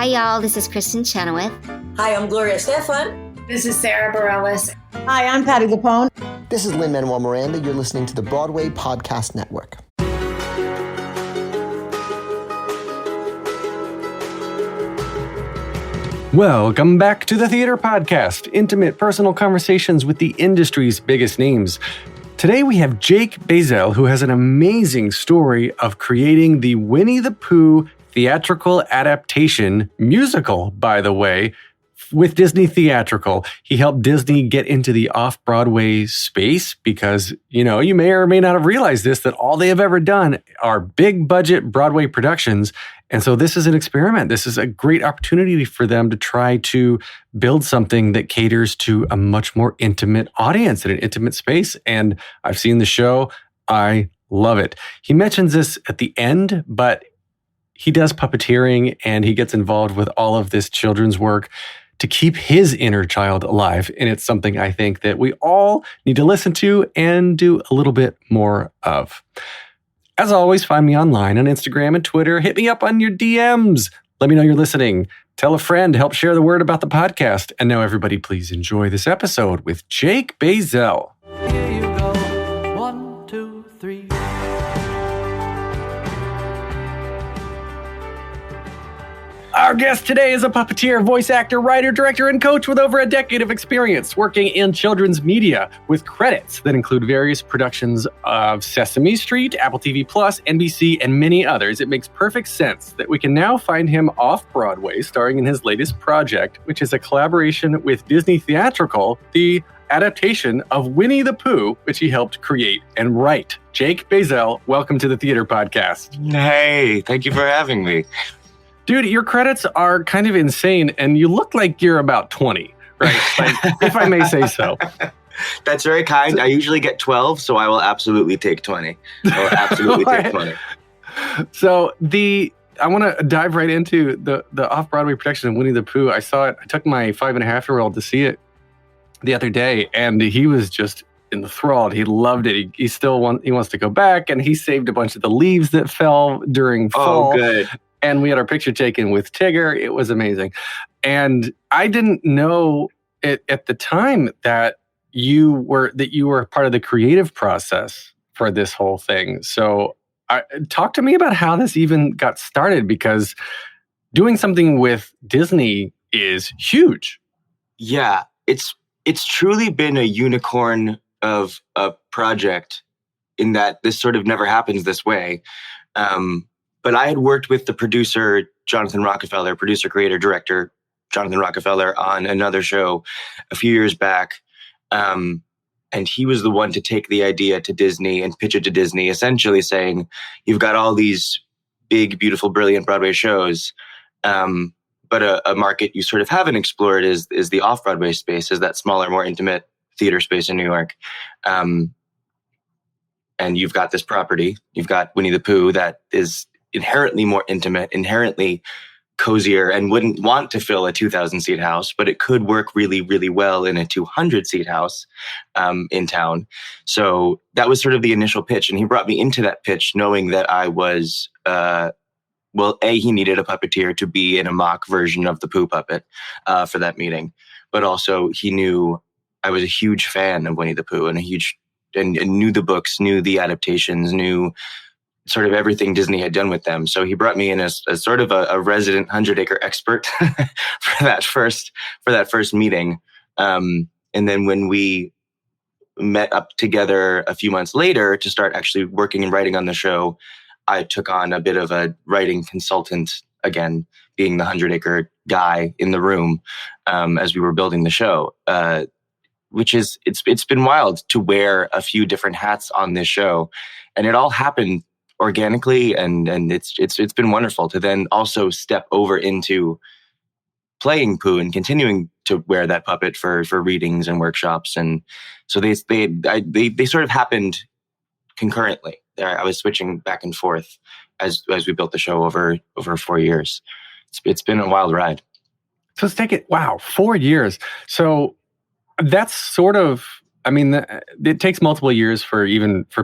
Hi, y'all. This is Kristen Chenoweth. Hi, I'm Gloria Stefan. This is Sarah Bareilles. Hi, I'm Patty Lapone. This is Lin-Manuel Miranda. You're listening to the Broadway Podcast Network. Welcome back to the Theater Podcast, intimate personal conversations with the industry's biggest names. Today we have Jake Bazel, who has an amazing story of creating the Winnie the Pooh theatrical adaptation, musical, by the way, with Disney Theatrical. He helped Disney get into the off-Broadway space because, you may or may not have realized this, that all they have ever done are big budget Broadway productions. And so this is an experiment. This is a great opportunity for them to try to build something that caters to a much more intimate audience in an intimate space. And I've seen the show. I love it. He mentions this at the end, but he does puppeteering and he gets involved with all of this children's work to keep his inner child alive. And it's something I think that we all need to listen to and do a little bit more of. As always, find me online on Instagram and Twitter. Hit me up on your DMs. Let me know you're listening. Tell a friend, help share the word about the podcast. And now everybody, please enjoy this episode with Jake Bazel. Here you go. 1, 2, 3. Our guest today is a puppeteer, voice actor, writer, director, and coach with over a decade of experience working in children's media with credits that include various productions of Sesame Street, Apple TV+, NBC, and many others. It makes perfect sense that we can now find him off-Broadway starring in his latest project, which is a collaboration with Disney Theatrical, the adaptation of Winnie the Pooh, which he helped create and write. Jake Bazel, welcome to the Theater Podcast. Hey, thank you for having me. Dude, your credits are kind of insane, and you look like you're about 20, right? Like, if I may say so. That's very kind. I usually get 12, so I will absolutely take 20. I will absolutely take 20. So I want to dive right into the off-Broadway production of Winnie the Pooh. I saw it. I took my 5.5-year-old to see it the other day, and he was just enthralled. He loved it. He still wants to go back, and he saved a bunch of the leaves that fell during fall. Oh, good. And we had our picture taken with Tigger. It was amazing. And I didn't know at the time that you were part of the creative process for this whole thing. So talk to me about how this even got started, because doing something with Disney is huge. Yeah, it's truly been a unicorn of a project in that this sort of never happens this way. But I had worked with the producer, Jonathan Rockefeller, producer, creator, director, Jonathan Rockefeller, on another show a few years back. And he was the one to take the idea to Disney and pitch it to Disney, essentially saying, you've got all these big, beautiful, brilliant Broadway shows, but a market you sort of haven't explored is the off-Broadway space, is that smaller, more intimate theater space in New York. And you've got this property, you've got Winnie the Pooh that is inherently more intimate, inherently cozier, and wouldn't want to fill a 2,000-seat house, but it could work really, really well in a 200-seat house in town. So that was sort of the initial pitch. And he brought me into that pitch knowing that I was, he needed a puppeteer to be in a mock version of the Pooh puppet for that meeting. But also he knew I was a huge fan of Winnie the Pooh and and knew the books, knew the adaptations, knew sort of everything Disney had done with them. So he brought me in as sort of a resident 100-acre expert for that first meeting. And then when we met up together a few months later to start actually working and writing on the show, I took on a bit of a writing consultant, again, being the 100-acre guy in the room as we were building the show, which is, it's been wild to wear a few different hats on this show. And it all happened organically, and it's been wonderful to then also step over into playing Pooh and continuing to wear that puppet for readings and workshops. And so they sort of happened concurrently. I was switching back and forth as we built the show over 4 years. It's been a wild ride. So let's take it. Wow, 4 years. So that's sort of, I mean, it takes multiple years for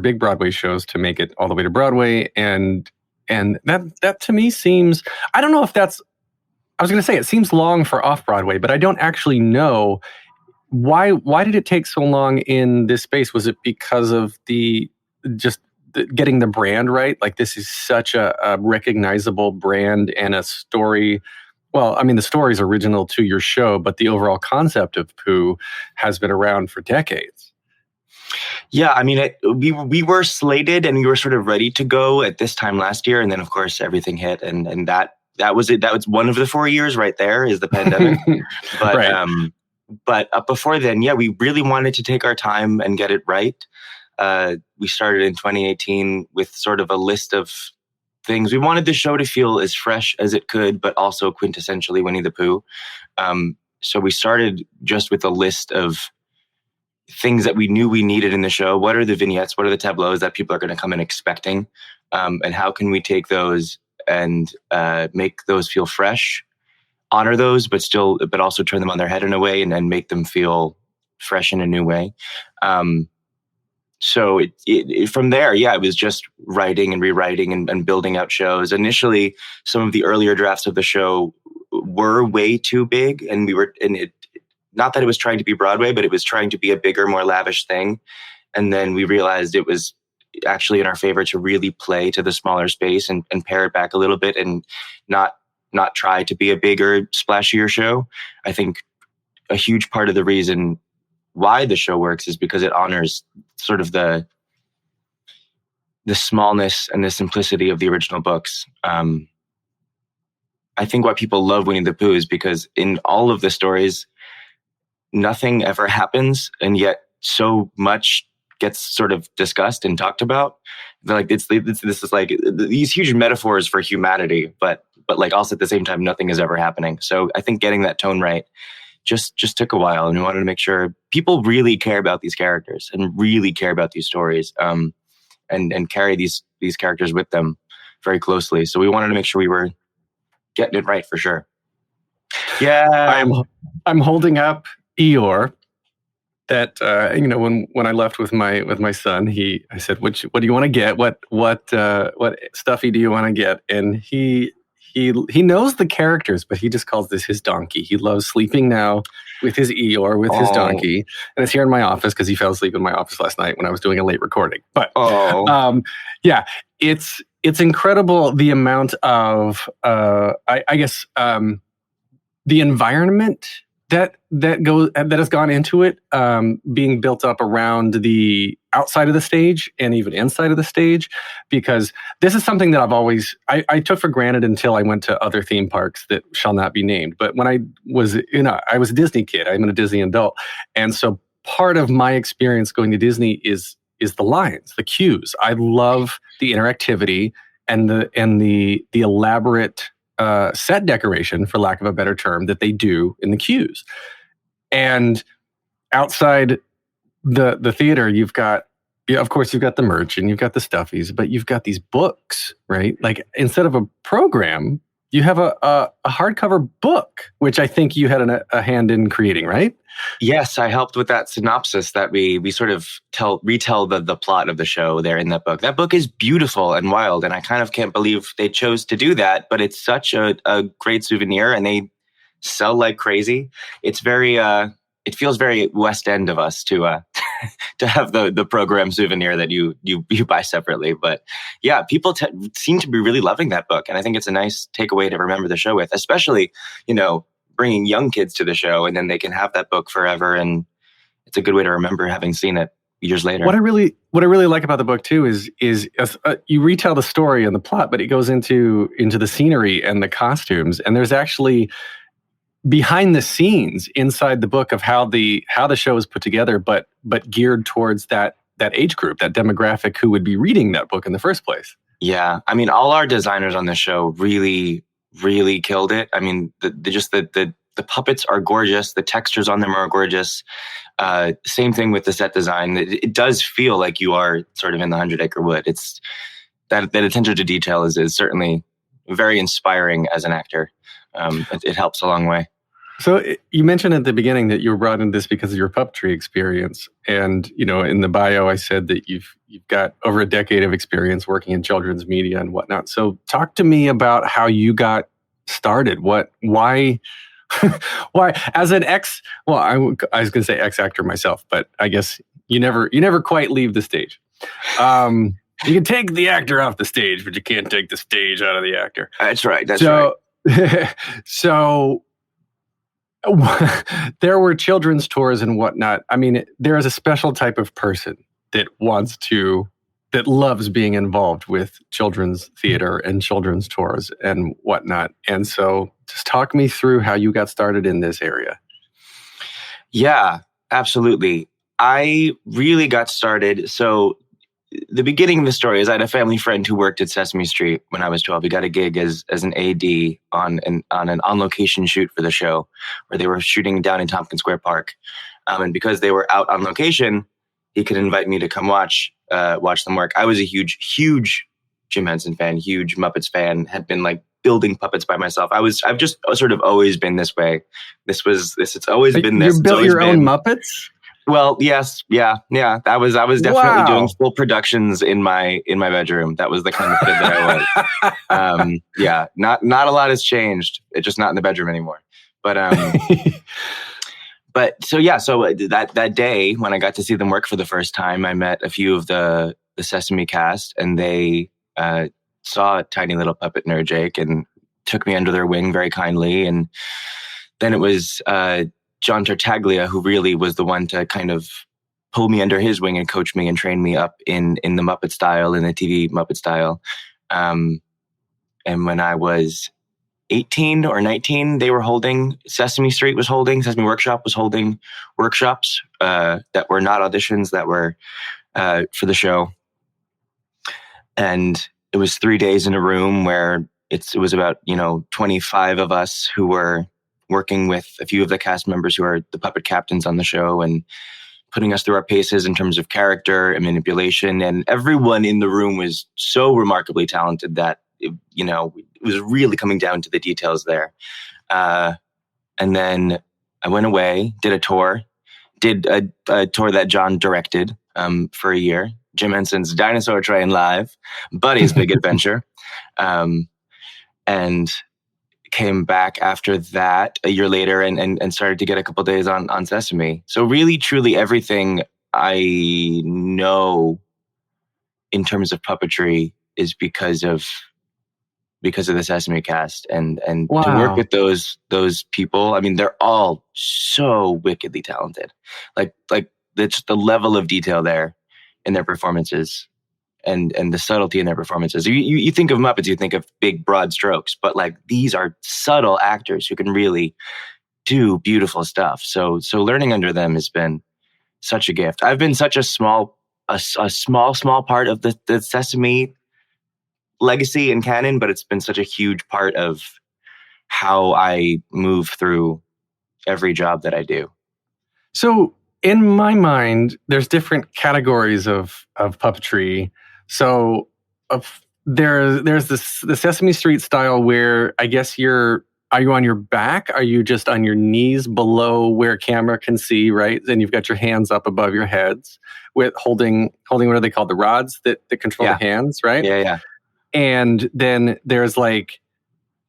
big Broadway shows to make it all the way to Broadway. And that to me seems, I don't know if that's I was going to say, it seems long for off-Broadway, but I don't actually know why did it take so long in this space? Was it because of getting the brand right? Like, this is such a recognizable brand and a story. Well, I mean, the story is original to your show, but the overall concept of Pooh has been around for decades. Yeah, I mean, we were slated and we were sort of ready to go at this time last year, and then of course everything hit, and that was it. That was one of the 4 years right there, is the pandemic. But Right. But before then, yeah, we really wanted to take our time and get it right. We started in 2018 with sort of a list of things. We wanted the show to feel as fresh as it could, but also quintessentially Winnie the Pooh. So we started just with a list of things that we knew we needed in the show. What are the vignettes? What are the tableaus that people are going to come in expecting? And how can we take those and make those feel fresh, honor those, but also turn them on their head in a way, and then make them feel fresh in a new way. So from there, yeah, it was just writing and rewriting and building out shows. Initially, some of the earlier drafts of the show were way too big, and not that it was trying to be Broadway, but it was trying to be a bigger, more lavish thing. And then we realized it was actually in our favor to really play to the smaller space and pare it back a little bit, and not try to be a bigger, splashier show. I think a huge part of the reason why the show works is because it honors sort of the smallness and the simplicity of the original books. I think why people love Winnie the Pooh is because in all of the stories, nothing ever happens, and yet so much gets sort of discussed and talked about. Like this is like these huge metaphors for humanity, but like also at the same time, nothing is ever happening. So I think getting that tone right just took a while, and we wanted to make sure people really care about these characters and really care about these stories, and carry these characters with them very closely. So we wanted to make sure we were getting it right for sure. Yeah, I'm holding up Eeyore. That when I left with my son, I said, "What do you want to get? What stuffy do you want to get?" And he knows the characters, but he just calls this his donkey. He loves sleeping now with his Eeyore, with his donkey, and it's here in my office because he fell asleep in my office last night when I was doing a late recording. But yeah, it's incredible the amount of I guess the environment that has gone into it, being built up around the outside of the stage and even inside of the stage, because this is something that I took for granted until I went to other theme parks that shall not be named. But when I was a Disney kid, I'm a Disney adult, and so part of my experience going to Disney is the lines, the cues. I love the interactivity and the elaborate set decoration, for lack of a better term, that they do in the queues. And outside the theater, you've got the merch and you've got the stuffies, but you've got these books, right? Like, instead of a program, you have a hardcover book, which I think you had a hand in creating, right? Yes, I helped with that synopsis that we sort of retell the plot of the show there in that book. That book is beautiful and wild, and I kind of can't believe they chose to do that, but it's such a great souvenir, and they sell like crazy. It's very it feels very West End of us to have the program souvenir that you buy separately. But yeah, people seem to be really loving that book, and I think it's a nice takeaway to remember the show with, especially, bringing young kids to the show, and then they can have that book forever, and it's a good way to remember having seen it years later. What I really like about the book too is you retell the story and the plot, but it goes into the scenery and the costumes, and there's actually behind the scenes inside the book of how the show is put together, but geared towards that age group, that demographic who would be reading that book in the first place. Yeah, I mean, all our designers on the show really killed it. I mean, the puppets are gorgeous. The textures on them are gorgeous. Same thing with the set design. It does feel like you are sort of in the 100-acre wood. It's that attention to detail is certainly very inspiring as an actor. It helps a long way. So you mentioned at the beginning that you were brought into this because of your puppetry experience. And, in the bio, I said that you've got over a decade of experience working in children's media and whatnot. So talk to me about how you got started? Why, as an I was going to say ex-actor myself, but I guess you never quite leave the stage. You can take the actor off the stage, but you can't take the stage out of the actor. That's right. That's right. So there were children's tours and whatnot. I mean, there is a special type of person that loves being involved with children's theater and children's tours and whatnot. And so just talk me through how you got started in this area. Yeah, absolutely. I really got started. So the beginning of the story is I had a family friend who worked at Sesame Street when I was 12. He got a gig as an AD on an on-location shoot for the show where they were shooting down in Tompkins Square Park. And because they were out on location, he could invite me to come watch them work. I was a huge Jim Henson fan, huge Muppets fan, had been like building puppets by myself. I've just sort of always been this way. It's always been this. You built your own Muppets? Well, yes, yeah. I was definitely doing full productions in my bedroom. That was the kind of kid that I was. Yeah, not a lot has changed. It's just not in the bedroom anymore. But so that day when I got to see them work for the first time, I met a few of the Sesame cast, and they saw tiny little puppet nerd Jake and took me under their wing very kindly. And then it was John Tartaglia, who really was the one to kind of pull me under his wing and coach me and train me up in the Muppet style, in the TV Muppet style. And when I was 18 or 19, Sesame Workshop was holding workshops that were not auditions, that were for the show. And it was 3 days in a room where it was about 25 of us who were working with a few of the cast members who are the puppet captains on the show and putting us through our paces in terms of character and manipulation. And everyone in the room was so remarkably talented that, it was really coming down to the details there. And then I went away, did a tour, did a tour that John directed for a year. Jim Henson's Dinosaur Train Live, Buddy's Big Adventure. And came back after that a year later and started to get a couple days on Sesame. So really, truly everything I know in terms of puppetry is because of the Sesame cast and wow. To work with those people. I mean, they're all so wickedly talented. Like it's the level of detail there in their performances. And the subtlety in their performances. You think of Muppets, you think of big, broad strokes, but like these are subtle actors who can really do beautiful stuff. So learning under them has been such a gift. I've been such a small part of the Sesame legacy and canon, but it's been such a huge part of how I move through every job that I do. So in my mind, there's different categories of puppetry. So there's the Sesame Street style where I guess are you on your back? Are you just on your knees below where camera can see, right? Then you've got your hands up above your heads with holding what are they called? The rods that control the hands, right? Yeah. And then there's like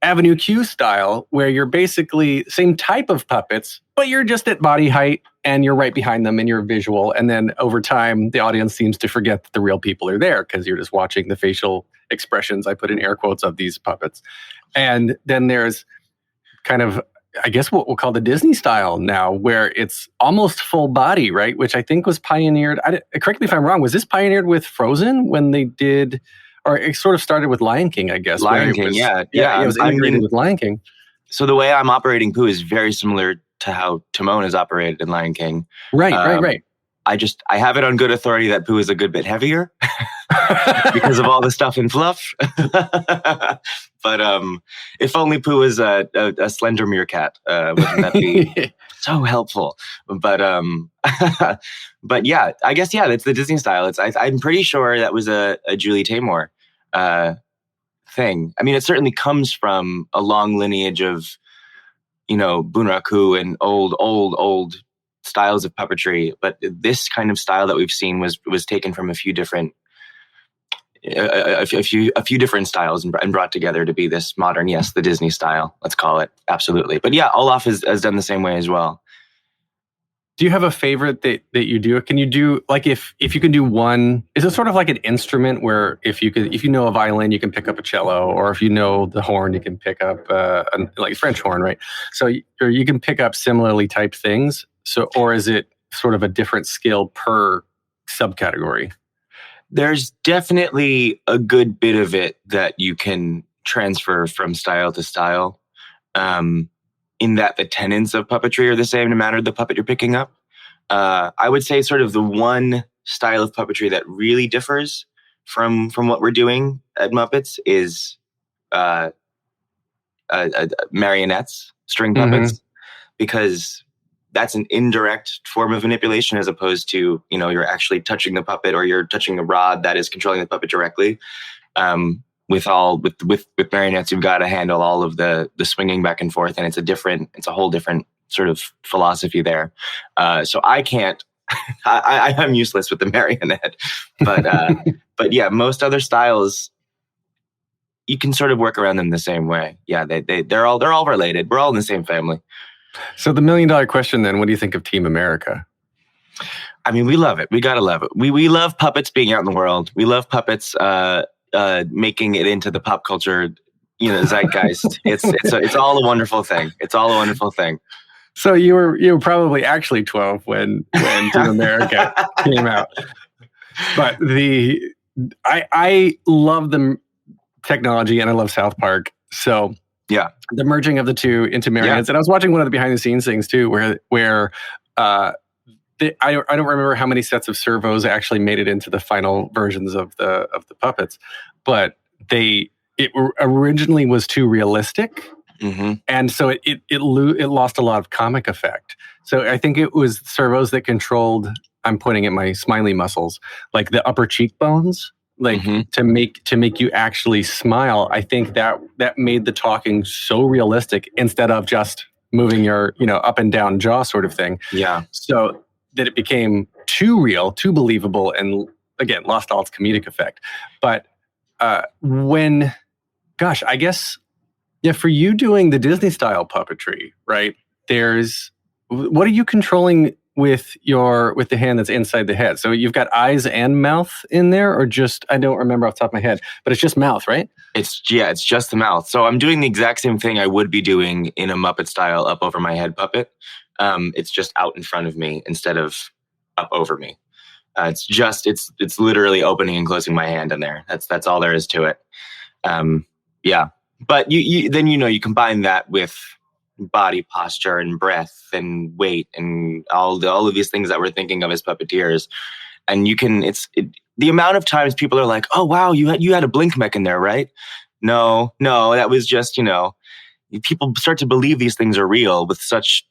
Avenue Q style where you're basically same type of puppets, but you're just at body height and you're right behind them and you're visual. And then over time, the audience seems to forget that the real people are there because you're just watching the facial expressions, I put in air quotes, of these puppets. And then there's kind of, I guess what we'll call the Disney style now, where it's almost full body, right? Which I think was pioneered, correct me if I'm wrong, was this pioneered with Frozen when they did, or it sort of started with Lion King, I guess. Lion King, yeah. It was integrated with Lion King. So the way I'm operating Pooh is very similar to how Timon is operated in Lion King. Right. I have it on good authority that Pooh is a good bit heavier because of all the stuff and fluff. But if only Pooh was a slender meerkat, wouldn't that be so helpful? But but yeah, I guess it's the Disney style. I'm pretty sure that was a Julie Taymor thing. I mean, it certainly comes from a long lineage of Bunraku and old styles of puppetry, but this kind of style that we've seen was taken from a few different a few different styles and brought together to be this modern, yes, the Disney style, let's call it. Absolutely. But yeah, Olaf has done the same way as well. Do you have a favorite that you do? Can you do, like, if you can do one, is it sort of like an instrument where if you know a violin, you can pick up a cello, or if you know the horn, you can pick up like French horn, right? So, or you can pick up similarly typed things. So, or is it sort of a different skill per subcategory? There's definitely a good bit of it that you can transfer from style to style. In that the tenets of puppetry are the same no matter the puppet you're picking up. I would say sort of the one style of puppetry that really differs from what we're doing at Muppets is marionettes, string puppets, because that's an indirect form of manipulation as opposed to, you're actually touching the puppet or you're touching a rod that is controlling the puppet directly. With marionettes, you've got to handle all of the swinging back and forth, and it's a whole different sort of philosophy there. So I can't, I'm useless with the marionette, but yeah, most other styles, you can sort of work around them the same way. Yeah, they're all related. We're all in the same family. So the $1 million question then, what do you think of Team America? I mean, we love it. We gotta love it. We love puppets being out in the world. We love puppets, making it into the pop culture, zeitgeist. It's all a wonderful thing. It's all a wonderful thing. So you were probably actually 12 when Team America came out. But I love the technology and I love South Park. So yeah, the merging of the two into marionettes. And I was watching one of the behind the scenes things too, where I don't remember how many sets of servos actually made it into the final versions of the puppets, but it originally was too realistic, and so it lost a lot of comic effect. So I think it was servos that controlled. I'm pointing at my smiley muscles, like the upper cheekbones, like to make you actually smile. I think that made the talking so realistic instead of just moving your up and down jaw sort of thing. Yeah. So that it became too real, too believable, and again, lost all its comedic effect. But I guess, for you doing the Disney style puppetry, right? What are you controlling with the hand that's inside the head? So you've got eyes and mouth in there, or just, I don't remember off the top of my head, but it's just mouth, right? It's just the mouth. So I'm doing the exact same thing I would be doing in a Muppet style up over my head puppet. It's just out in front of me instead of up over me. It's literally opening and closing my hand in there. That's all there is to it. Yeah. But you combine that with body posture and breath and weight and all of these things that we're thinking of as puppeteers. And the amount of times people are like, oh, wow, you had a blink mech in there, right? No, that was just, people start to believe these things are real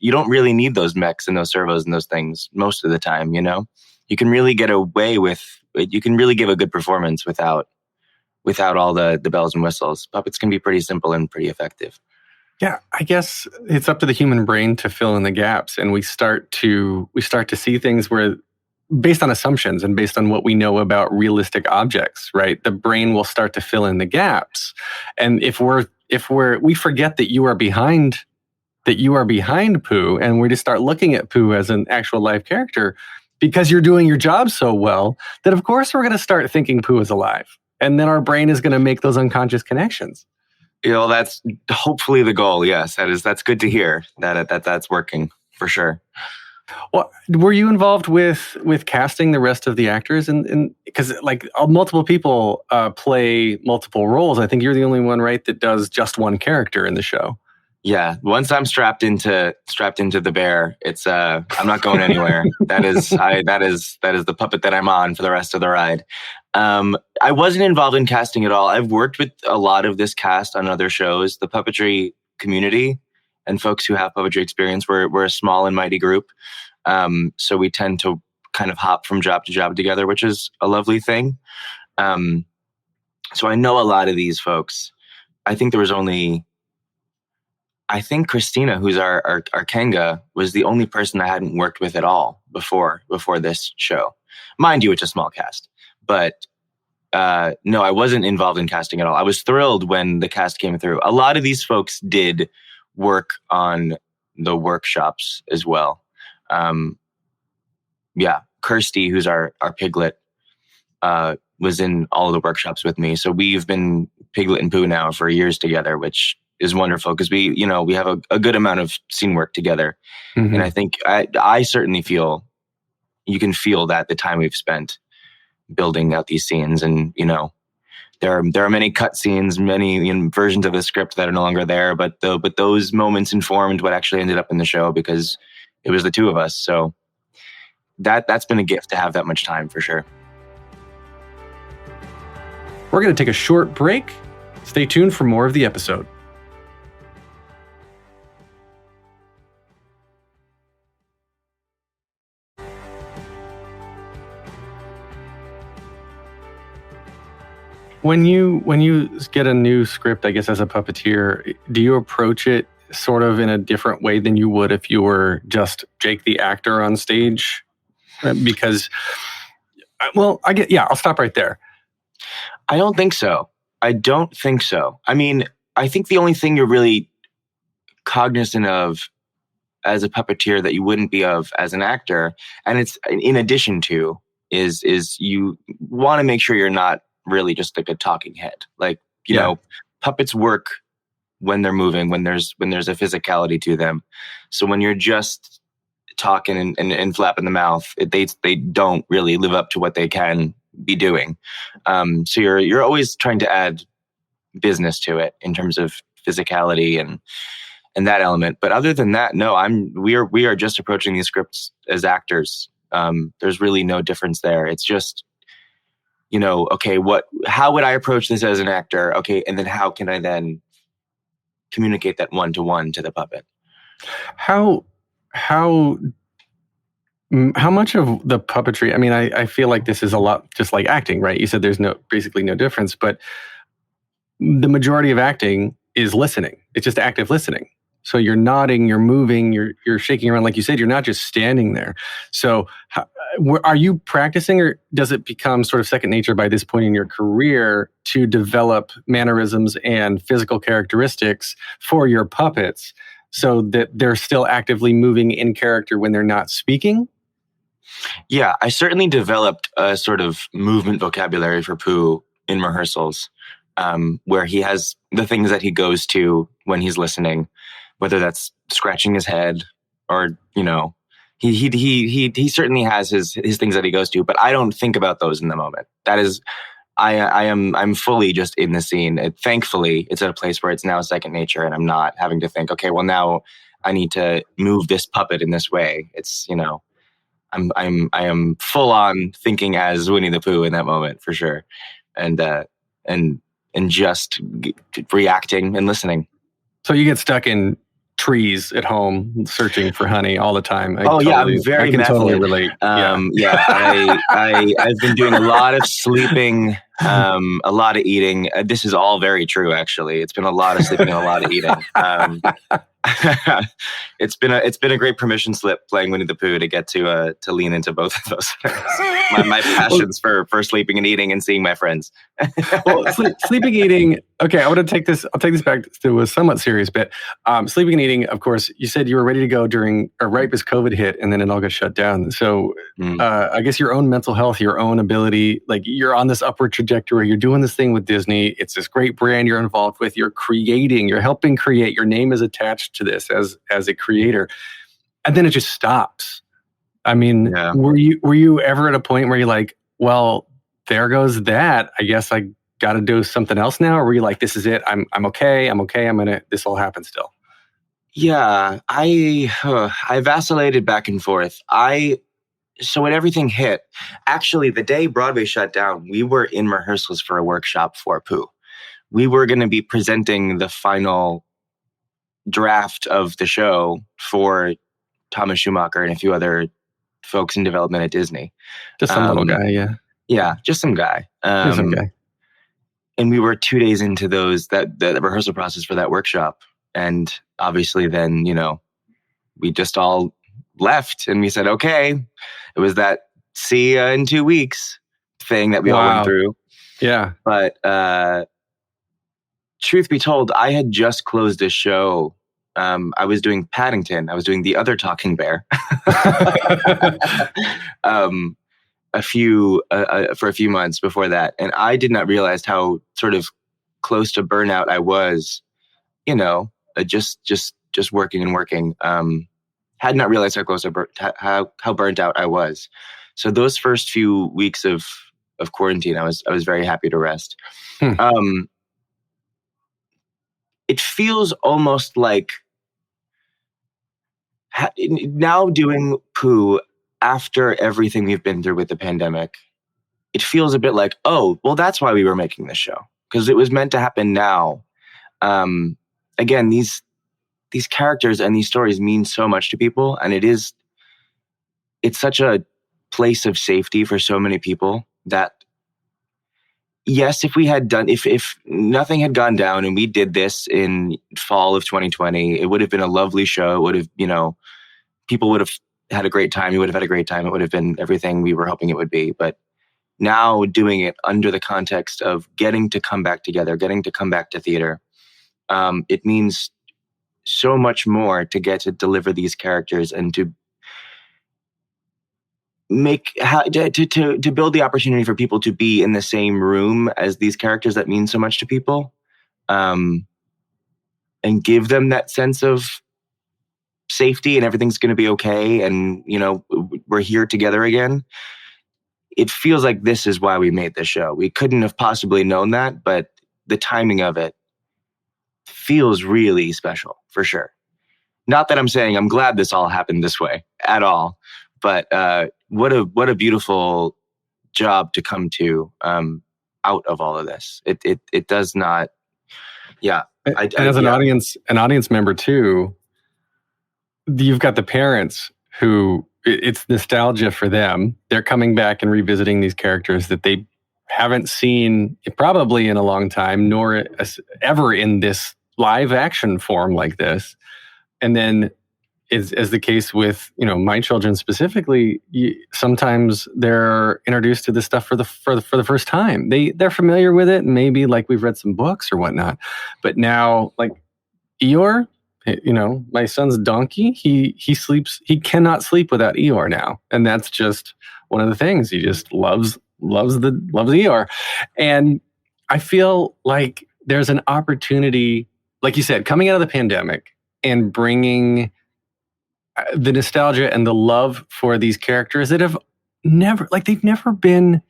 you don't really need those mechs and those servos and those things most of the time, You can really get away with, you can really give a good performance without all the bells and whistles. Puppets can be pretty simple and pretty effective. Yeah, I guess it's up to the human brain to fill in the gaps, and we start to see things where, based on assumptions and based on what we know about realistic objects, right? The brain will start to fill in the gaps, and if we forget that you are behind Pooh, and we just start looking at Pooh as an actual live character because you're doing your job so well, that of course we're going to start thinking Pooh is alive, and then our brain is going to make those unconscious connections. That's hopefully the goal. Yes, that's good to hear that's working for sure. Well, were you involved with casting the rest of the actors? And because multiple people play multiple roles. I think you're the only one, right, that does just one character in the show. Yeah, once I'm strapped into the bear, it's I'm not going anywhere. that is the puppet that I'm on for the rest of the ride. I wasn't involved in casting at all. I've worked with a lot of this cast on other shows. The puppetry community and folks who have puppetry experience, we're a small and mighty group. So we tend to kind of hop from job to job together, which is a lovely thing. So I know a lot of these folks. I think Christina, who's our Kenga, was the only person I hadn't worked with at all before this show. Mind you, it's a small cast, but no, I wasn't involved in casting at all. I was thrilled when the cast came through. A lot of these folks did work on the workshops as well. Kirsty, who's our Piglet, was in all of the workshops with me. So we've been Piglet and Pooh now for years together, which is wonderful because we have a good amount of scene work together. Mm-hmm. And I think I certainly feel, you can feel that the time we've spent building out these scenes. And, there are many cut scenes, many versions of the script that are no longer there, but those moments informed what actually ended up in the show because it was the two of us. So that's been a gift to have that much time for sure. We're going to take a short break. Stay tuned for more of the episode. When you get a new script, I guess as a puppeteer, do you approach it sort of in a different way than you would if you were just Jake the actor on stage? Because, I'll stop right there. I don't think so. I mean, I think the only thing you're really cognizant of as a puppeteer that you wouldn't be of as an actor, and it's in addition to, is you want to make sure you're not really just like a talking head. Like, you know, puppets work when they're moving, when there's a physicality to them. So when you're just talking and flapping the mouth, they don't really live up to what they can be doing. So you're always trying to add business to it in terms of physicality and that element. But other than that, no, we are just approaching these scripts as actors. There's really no difference there. It's just, okay, how would I approach this as an actor? Okay. And then how can I then communicate that one-to-one to the puppet? How much of the puppetry, I mean, I feel like this is a lot just like acting, right? You said there's basically no difference, but the majority of acting is listening. It's just active listening. So you're nodding, you're moving, you're shaking around. Like you said, you're not just standing there. So are you practicing, or does it become sort of second nature by this point in your career to develop mannerisms and physical characteristics for your puppets so that they're still actively moving in character when they're not speaking? Yeah, I certainly developed a sort of movement vocabulary for Pooh in rehearsals, where he has the things that he goes to when he's listening, whether that's scratching his head or, he certainly has his things that he goes to, but I don't think about those in the moment. That is, I'm fully just in the scene. Thankfully, it's at a place where it's now second nature, and I'm not having to think, okay, well now I need to move this puppet in this way. It's, I am full on thinking as Winnie the Pooh in that moment for sure, and just reacting and listening. So you get stuck in trees at home searching for honey all the time. I'm very method. Totally relate. I've been doing a lot of sleeping, a lot of eating. This is all very true, actually. It's been a lot of sleeping and a lot of eating. It's been a great permission slip playing Winnie the Pooh to get to lean into both of those things. My passions for sleeping and eating and seeing my friends. Well, sleeping, eating. Okay, I'll take this back to a somewhat serious bit. Sleeping and eating. Of course, you said you were ready to go right as COVID hit, and then it all got shut down. So, I guess your own mental health, your own ability, like you're on this upward trajectory. You're doing this thing with Disney. It's this great brand you're involved with. You're creating. You're helping create. Your name is attached to this as a creator, and then it just stops. I mean, were you ever at a point where you're like, well, there goes that. I guess I got to do something else now? Or were you like, this is it? I'm okay. This all happen still. Yeah, I vacillated back and forth. So when everything hit, actually the day Broadway shut down, we were in rehearsals for a workshop for Pooh. We were going to be presenting the final draft of the show for Thomas Schumacher and a few other folks in development at Disney. Just some little guy, yeah. Yeah, just some guy. Some guy. And we were 2 days into the rehearsal process for that workshop. And obviously then, we just all left and we said, okay, it was that see you in 2 weeks thing that we all went through. Yeah. But truth be told, I had just closed a show. I was doing Paddington. I was doing the other talking bear. For a few months before that, and I did not realize how sort of close to burnout I was. Just working and working. Had not realized how close how burnt out I was. So those first few weeks of quarantine, I was very happy to rest. It feels almost like now doing Pooh after everything we've been through with the pandemic. It feels a bit like, oh, well, that's why we were making this show, because it was meant to happen now. Again, these characters and these stories mean so much to people, and it's such a place of safety for so many people that, yes, if nothing had gone down and we did this in fall of 2020, it would have been a lovely show. It would have, people would have had a great time. You would have had a great time. It would have been everything we were hoping it would be. But now doing it under the context of getting to come back together, getting to come back to theater, it means so much more to get to deliver these characters and to to build the opportunity for people to be in the same room as these characters that mean so much to people, and give them that sense of safety and everything's going to be okay, and we're here together again. It feels like this is why we made this show. We couldn't have possibly known that, but the timing of it feels really special, for sure. Not that I'm saying I'm glad this all happened this way at all, but what a beautiful job to come to out of all of this. It does not. Yeah. As an audience member too, you've got the parents who it's nostalgia for them. They're coming back and revisiting these characters that they haven't seen probably in a long time, nor ever in this live action form like this. And then, as the case with my children specifically, sometimes they're introduced to this stuff for the first time. They're familiar with it, and maybe like we've read some books or whatnot. But now, like Eeyore, my son's donkey, he cannot sleep without Eeyore now, and that's just one of the things. He just loves Eeyore, and I feel like there's an opportunity, like you said, coming out of the pandemic and bringing the nostalgia and the love for these characters that have they've never been.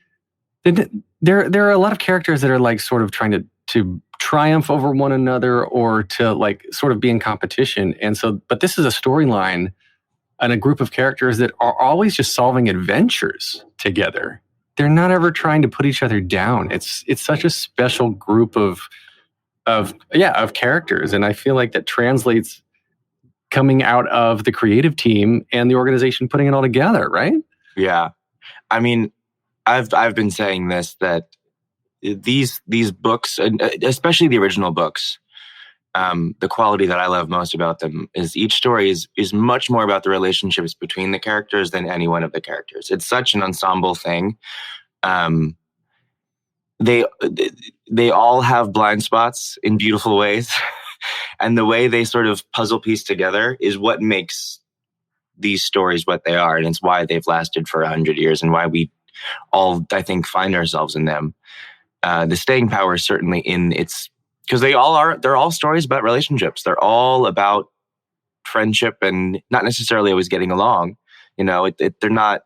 There are a lot of characters that are like sort of trying to triumph over one another or to like sort of be in competition. And so, but this is a storyline and a group of characters that are always just solving adventures together. They're not ever trying to put each other down. It's such a special group of characters. And I feel like that translates coming out of the creative team and the organization putting it all together, right? Yeah. I mean, I've been saying this, that these books, and especially the original books, the quality that I love most about them is each story is much more about the relationships between the characters than any one of the characters. It's such an ensemble thing. They all have blind spots in beautiful ways. And the way they sort of puzzle piece together is what makes these stories what they are. And it's why they've lasted for 100 years and why we all, I think, find ourselves in them. The staying power is certainly in its, because they're all stories about relationships. They're all about friendship and not necessarily always getting along. They're not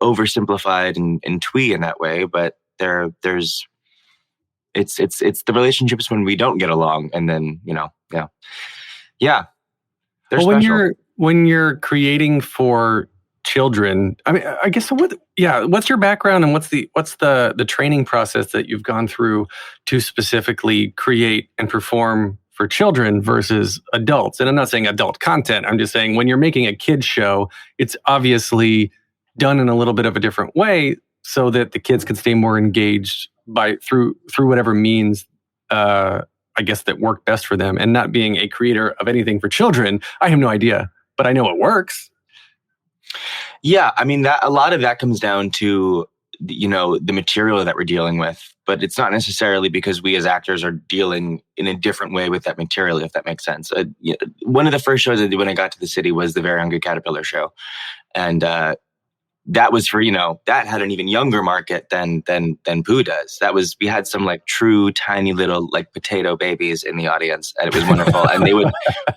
oversimplified and twee in that way, but there's it's the relationships when we don't get along, and then yeah. They're special. When you're creating for children, I mean, I guess what's your background and what's the training process that you've gone through to specifically create and perform for children versus adults? And I'm not saying adult content. I'm just saying when you're making a kids show, it's obviously done in a little bit of a different way so that the kids can stay more engaged through whatever means, I guess, that work best for them. And not being a creator of anything for children, I have no idea, but I know it works. Yeah, I mean, that a lot of that comes down to the material that we're dealing with. but it's not necessarily because we as actors are dealing in a different way with that material, if that makes sense. One of the first shows I did when I got to the city was the Very Hungry Caterpillar show. And that was for, that had an even younger market than Pooh does. We had some like true tiny little like potato babies in the audience, and it was wonderful. And they would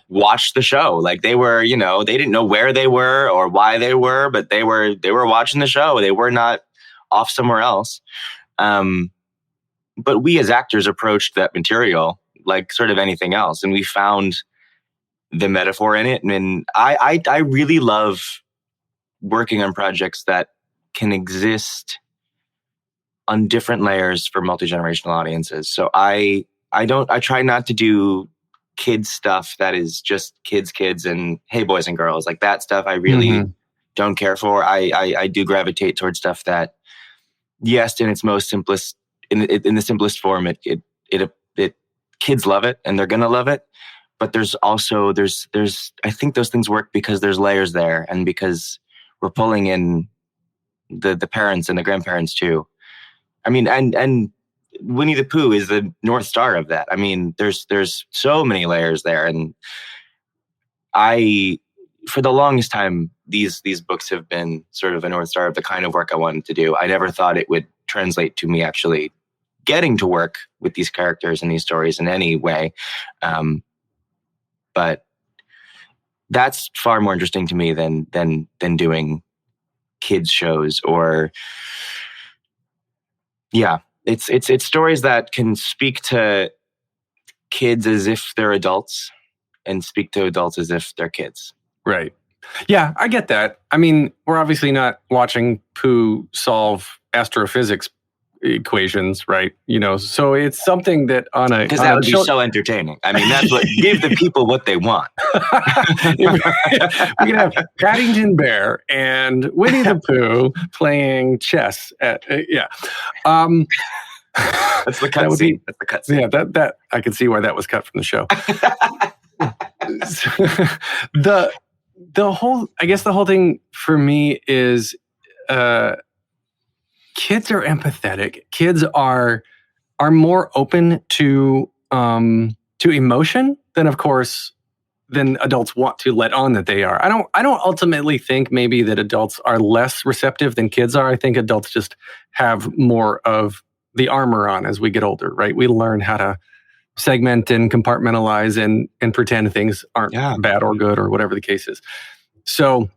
watch the show. Like they were, they didn't know where they were or why they were, but they were watching the show. They were not off somewhere else. But we as actors approached that material like sort of anything else, and we found the metaphor in it. And I really love working on projects that can exist on different layers for multi-generational audiences. So I try not to do kids stuff that is just kids and hey boys and girls, like that stuff I really don't care for. I do gravitate towards stuff that, yes, in its most simplest, in the simplest form, it kids love it and they're gonna love it. But there's also I think those things work because there's layers there, and because we're pulling in the parents and the grandparents too. I mean, and Winnie the Pooh is the North Star of that. I mean, there's so many layers there. And for the longest time, these books have been sort of a North Star of the kind of work I wanted to do. I never thought it would translate to me actually getting to work with these characters and these stories in any way. But that's far more interesting to me than doing kids shows or, yeah, it's stories that can speak to kids as if they're adults and speak to adults as if they're kids. Right. Yeah, I get that. I mean, we're obviously not watching Pooh solve astrophysics equations, right? So it's something that because that would be so entertaining. I mean, that's what give the people what they want. We can have Paddington Bear and Winnie the Pooh playing chess. That's the cutscene. That's the cutscene. Yeah, that I can see why that was cut from the show. The whole thing for me is. Kids are empathetic. Kids are more open to emotion than adults want to let on that they are. I don't ultimately think maybe that adults are less receptive than kids are. I think adults just have more of the armor on as we get older, right? We learn how to segment and compartmentalize and pretend things aren't bad or good or whatever the case is. So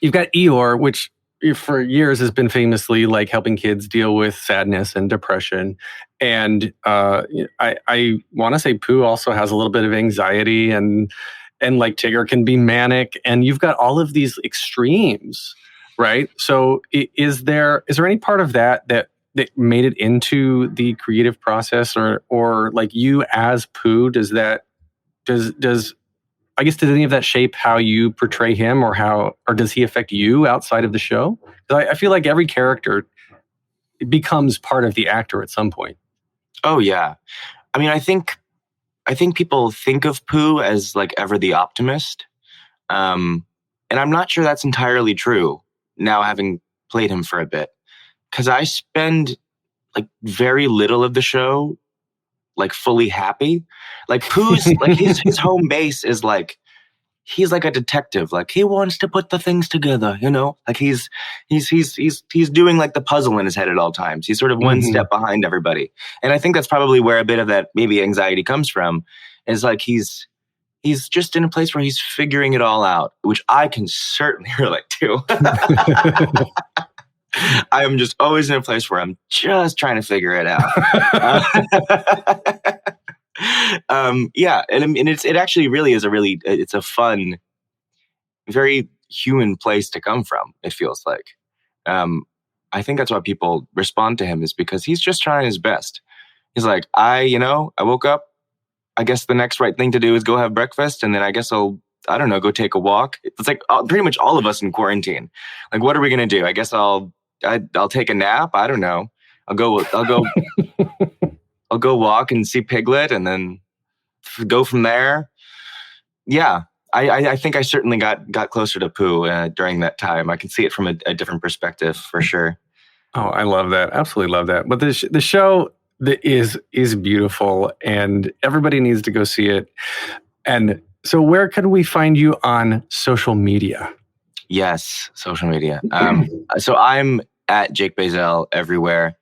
you've got Eeyore, which for years has been famously like helping kids deal with sadness and depression. And I want to say Pooh also has a little bit of anxiety and like Tigger can be manic. And you've got all of these extremes, right? So is there any part of that made it into the creative process or like you as Pooh, does any of that shape how you portray him or does he affect you outside of the show? Because I feel like every character becomes part of the actor at some point. Oh yeah. I mean, I think people think of Pooh as like ever the optimist. And I'm not sure that's entirely true now having played him for a bit. Cause I spend like very little of the show like fully happy. Like Pooh's like his home base is like he's like a detective. Like he wants to put the things together, Like he's doing like the puzzle in his head at all times. He's sort of one step behind everybody. And I think that's probably where a bit of that maybe anxiety comes from. Is like he's just in a place where he's figuring it all out, which I can certainly relate to. I am just always in a place where I'm just trying to figure it out. Yeah, and it actually really is it's a fun, very human place to come from. It feels like. I think that's why people respond to him is because he's just trying his best. He's like, I woke up. I guess the next right thing to do is go have breakfast, and then I guess go take a walk. It's like pretty much all of us in quarantine. Like, what are we gonna do? I guess I'll take a nap. I don't know. I'll go walk and see Piglet and then go from there. Yeah. I think I certainly got closer to Pooh during that time. I can see it from a different perspective for sure. Oh, I love that. Absolutely love that. But the show is beautiful, and everybody needs to go see it. And so where can we find you on social media? Yes, social media. So I'm at Jake Bazel everywhere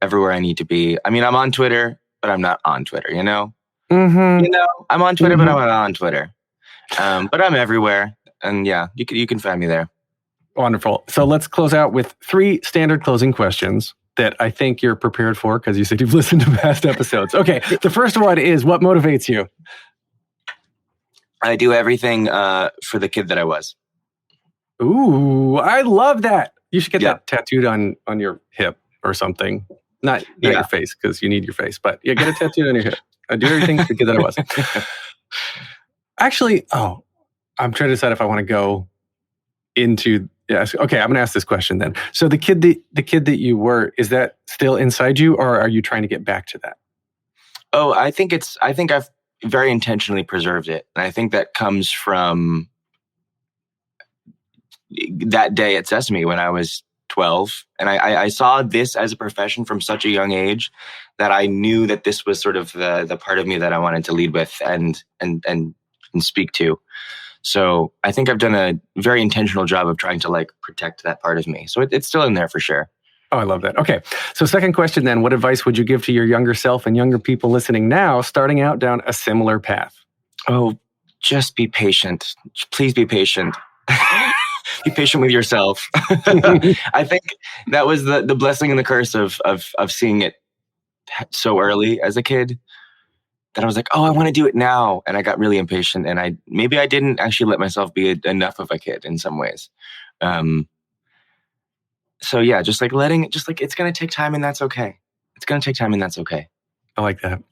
I need to be. I mean, I'm on Twitter, but I'm not on Twitter, you know? Mm-hmm. You know, I'm on Twitter, but I'm not on Twitter. But I'm everywhere. And yeah, you can find me there. Wonderful. So let's close out with 3 standard closing questions that I think you're prepared for because you said you've listened to past episodes. Okay. The first one is, what motivates you? I do everything for the kid that I was. Ooh, I love that. You should get that tattooed on your hip or something. Not your face, because you need your face, but get a tattoo on your hip. I do everything for the kid that I was. Actually, I'm trying to decide if I want to go into. Okay, I'm going to ask this question then. So the kid that you were, is that still inside you, or are you trying to get back to that? Oh, I think I've very intentionally preserved it, and I think that comes from that day at Sesame when I was 12, and I saw this as a profession from such a young age that I knew that this was sort of the part of me that I wanted to lead with and speak to. So I think I've done a very intentional job of trying to protect that part of me. So it's still in there for sure. Oh, I love that. Okay. So second question then, what advice would you give to your younger self and younger people listening now, starting out down a similar path? Oh, just be patient. Please be patient. Be patient with yourself. I think that was the blessing and the curse of seeing it so early as a kid, that I was like, oh, I want to do it now. And I got really impatient, and I didn't actually let myself be enough of a kid in some ways. So yeah, just letting it, it's going to take time, and that's okay. It's going to take time, and that's okay. I like that.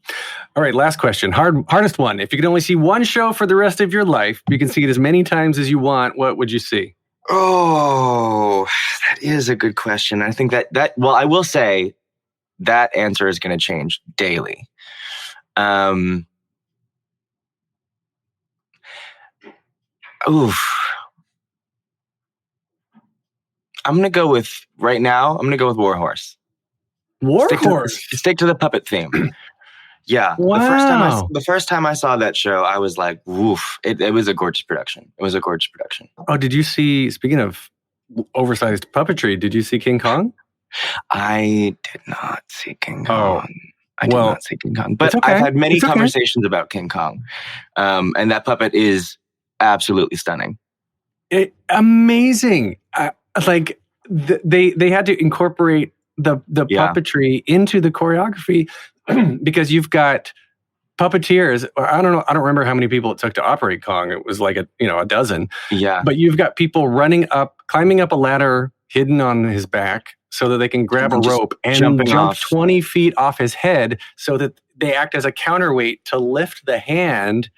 All right, last question. Hardest one. If you could only see one show for the rest of your life, you can see it as many times as you want, what would you see? Oh, that is a good question. I think well, I will say that answer is going to change daily. Oof. I'm going to go with Warhorse. Warhorse? Stick to the puppet theme. Yeah. Wow. The first time I saw that show, I was like, woof. It was a gorgeous production. Oh, did you see, speaking of oversized puppetry, did you see King Kong? I did not see King Kong. Oh. I did not see King Kong. But okay. I've had many conversations about King Kong. And that puppet is absolutely stunning. Amazing. They had to incorporate the puppetry into the choreography because you've got puppeteers. I don't know. I don't remember how many people it took to operate Kong. It was like a dozen. Yeah. But you've got people climbing up a ladder hidden on his back so that they can grab a rope and jump 20 feet off his head so that they act as a counterweight to lift the hand,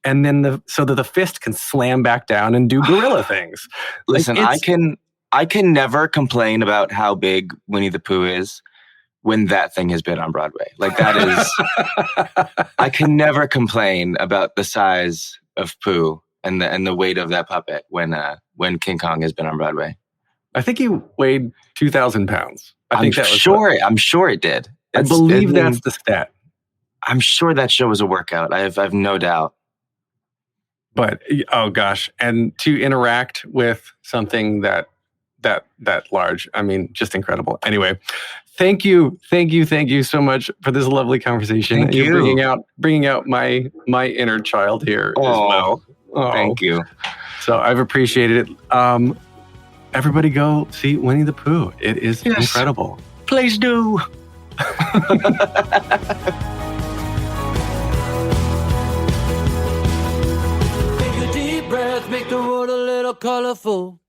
and then so that the fist can slam back down and do gorilla things. Listen, I can never complain about how big Winnie the Pooh is when that thing has been on Broadway. That is, I can never complain about the size of Pooh and the weight of that puppet when King Kong has been on Broadway. I think he weighed 2,000 pounds. I'm sure it did. I believe that's the stat. I'm sure that show was a workout. I have no doubt. But oh gosh, and to interact with something that large, I mean, just incredible. Anyway, thank you so much for this lovely conversation. Thank you. You're bringing out my inner child here as well. Oh, thank you. So I've appreciated it. Everybody go see Winnie the Pooh. It is incredible. Please do. Take a deep breath, make the world a little colorful.